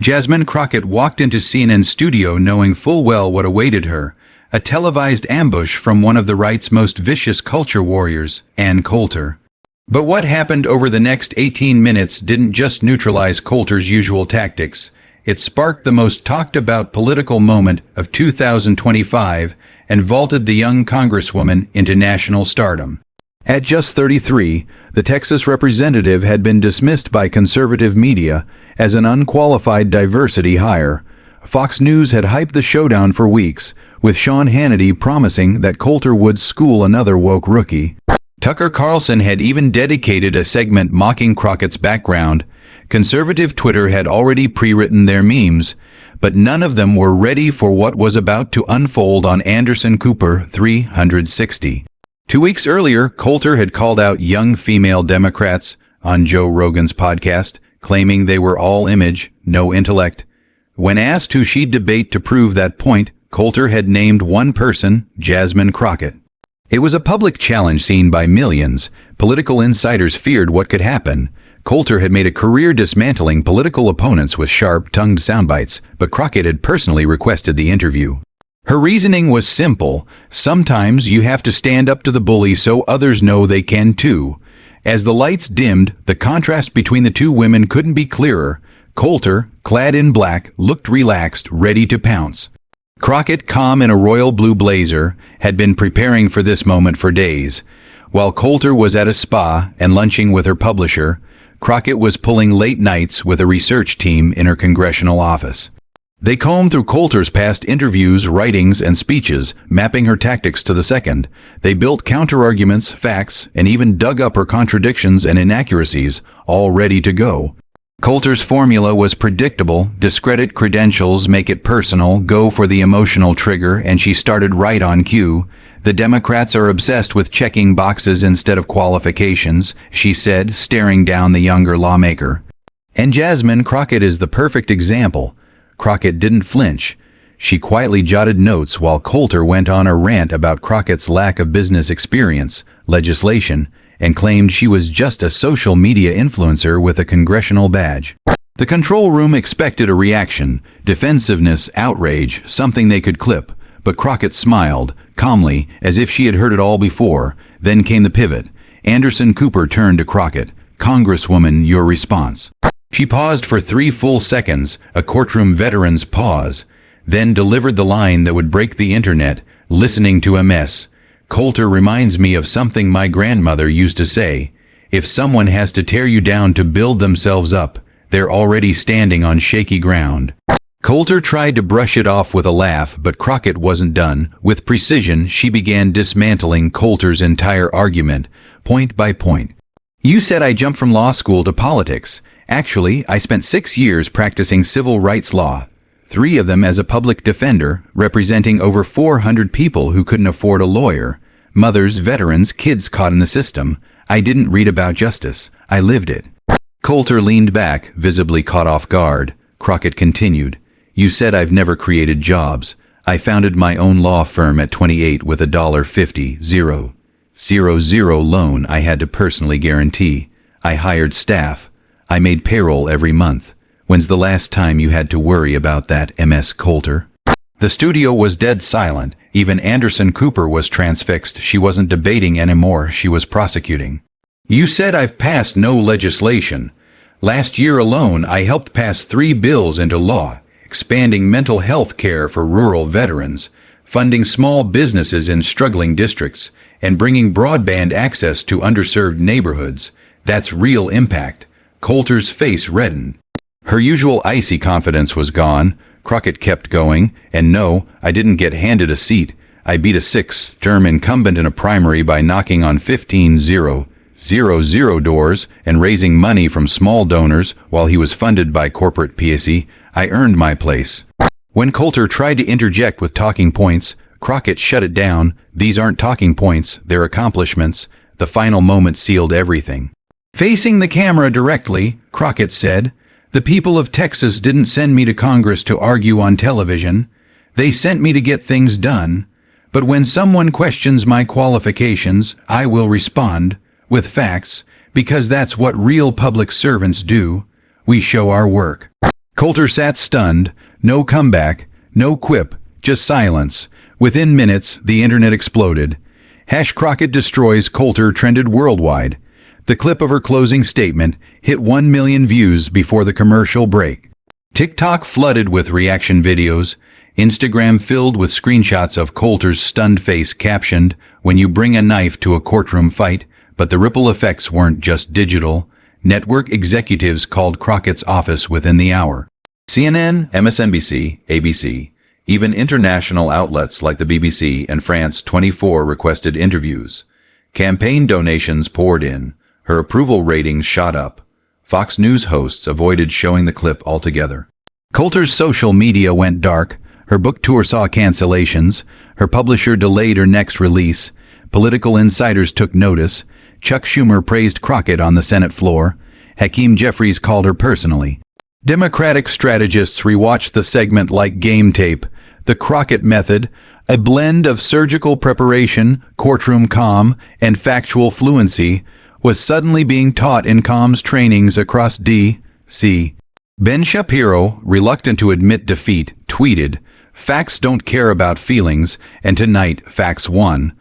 Jasmine Crockett walked into CNN's studio knowing full well what awaited her, a televised ambush from one of the right's most vicious culture warriors, Ann Coulter. But what happened over the next 18 minutes didn't just neutralize Coulter's usual tactics. It sparked the most talked-about political moment of 2025 and vaulted the young Congresswoman into national stardom. At just 33, the Texas representative had been dismissed by conservative media as an unqualified diversity hire. Fox News had hyped the showdown for weeks, with Sean Hannity promising that Coulter would school another woke rookie. Tucker Carlson had even dedicated a segment mocking Crockett's background. Conservative Twitter had already pre-written their memes, but none of them were ready for what was about to unfold on Anderson Cooper 360. 2 weeks earlier, Coulter had called out young female Democrats on Joe Rogan's podcast, claiming they were all image, no intellect. When asked who she'd debate to prove that point, Coulter had named one person, Jasmine Crockett. It was a public challenge seen by millions. Political insiders feared what could happen. Coulter had made a career dismantling political opponents with sharp-tongued soundbites, but Crockett had personally requested the interview. Her reasoning was simple. Sometimes you have to stand up to the bully so others know they can too. As the lights dimmed, the contrast between the two women couldn't be clearer. Coulter, clad in black, looked relaxed, ready to pounce. Crockett, calm in a royal blue blazer, had been preparing for this moment for days. While Coulter was at a spa and lunching with her publisher, Crockett was pulling late nights with a research team in her congressional office. They combed through Coulter's past interviews, writings, and speeches, mapping her tactics to the second. They built counterarguments, facts, and even dug up her contradictions and inaccuracies, all ready to go. Coulter's formula was predictable: discredit credentials, make it personal, go for the emotional trigger, and she started right on cue. The Democrats are obsessed with checking boxes instead of qualifications, she said, staring down the younger lawmaker. And Jasmine Crockett is the perfect example. Crockett didn't flinch. She quietly jotted notes while Coulter went on a rant about Crockett's lack of business experience, legislation, and claimed she was just a social media influencer with a congressional badge. The control room expected a reaction, defensiveness, outrage, something they could clip, but Crockett smiled, calmly, as if she had heard it all before. Then came the pivot. Anderson Cooper turned to Crockett. "Congresswoman, your response." She paused for 3 full seconds, a courtroom veteran's pause, then delivered the line that would break the internet, listening to a mess. "Coulter reminds me of something my grandmother used to say. If someone has to tear you down to build themselves up, they're already standing on shaky ground." Coulter tried to brush it off with a laugh, but Crockett wasn't done. With precision, she began dismantling Coulter's entire argument, point by point. "You said I jumped from law school to politics. Actually, I spent 6 years practicing civil rights law. 3 of them as a public defender, representing over 400 people who couldn't afford a lawyer. Mothers, veterans, kids caught in the system. I didn't read about justice. I lived it." Coulter leaned back, visibly caught off guard. Crockett continued, "You said I've never created jobs. I founded my own law firm at 28 with a $50,000 loan I had to personally guarantee. I hired staff. I made payroll every month. When's the last time you had to worry about that, Ms. Coulter?" The studio was dead silent. Even Anderson Cooper was transfixed. She wasn't debating anymore, she was prosecuting. "You said I've passed no legislation. Last year alone, I helped pass 3 bills into law, expanding mental health care for rural veterans, funding small businesses in struggling districts, and bringing broadband access to underserved neighborhoods. That's real impact." Coulter's face reddened. Her usual icy confidence was gone. Crockett kept going, "And no, I didn't get handed a seat. I beat a 6th-term incumbent in a primary by knocking on 15,000 doors and raising money from small donors while he was funded by corporate PSE. I earned my place." When Coulter tried to interject with talking points, Crockett shut it down. "These aren't talking points, they're accomplishments." The final moment sealed everything. Facing the camera directly, Crockett said, "The people of Texas didn't send me to Congress to argue on television. They sent me to get things done. But when someone questions my qualifications, I will respond with facts, because that's what real public servants do. We show our work." Coulter sat stunned, no comeback, no quip, just silence. Within minutes, the internet exploded. #Crockett destroys Coulter trended worldwide. The clip of her closing statement hit 1 million views before the commercial break. TikTok flooded with reaction videos, Instagram filled with screenshots of Coulter's stunned face captioned, "When you bring a knife to a courtroom fight." But the ripple effects weren't just digital. Network executives called Crockett's office within the hour. CNN, MSNBC, ABC, even international outlets like the BBC and France 24 requested interviews. Campaign donations poured in. Her approval ratings shot up. Fox News hosts avoided showing the clip altogether. Coulter's social media went dark. Her book tour saw cancellations. Her publisher delayed her next release. Political insiders took notice. Chuck Schumer praised Crockett on the Senate floor. Hakeem Jeffries called her personally. Democratic strategists rewatched the segment like game tape. The Crockett method, a blend of surgical preparation, courtroom calm, and factual fluency, was suddenly being taught in comms trainings across D.C. Ben Shapiro, reluctant to admit defeat, tweeted, "Facts don't care about feelings, and tonight facts won."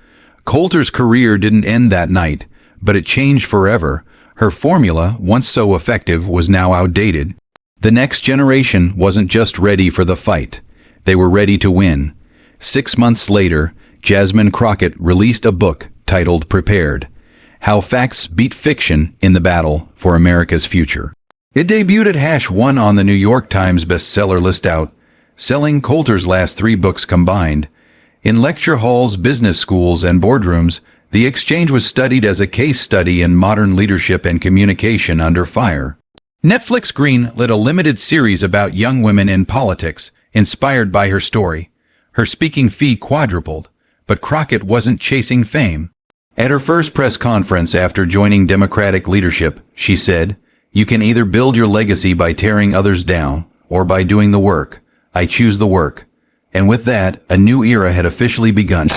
Coulter's career didn't end that night, but it changed forever. Her formula, once so effective, was now outdated. The next generation wasn't just ready for the fight. They were ready to win. 6 months later, Jasmine Crockett released a book titled Prepared: How Facts Beat Fiction in the Battle for America's Future. It debuted at #1 on the New York Times bestseller list selling Coulter's last 3 books combined. In lecture halls, business schools, and boardrooms, the exchange was studied as a case study in modern leadership and communication under fire. Netflix greenlit a limited series about young women in politics, inspired by her story. Her speaking fee quadrupled, but Crockett wasn't chasing fame. At her first press conference after joining Democratic leadership, she said, "You can either build your legacy by tearing others down, or by doing the work. I choose the work." And with that, a new era had officially begun.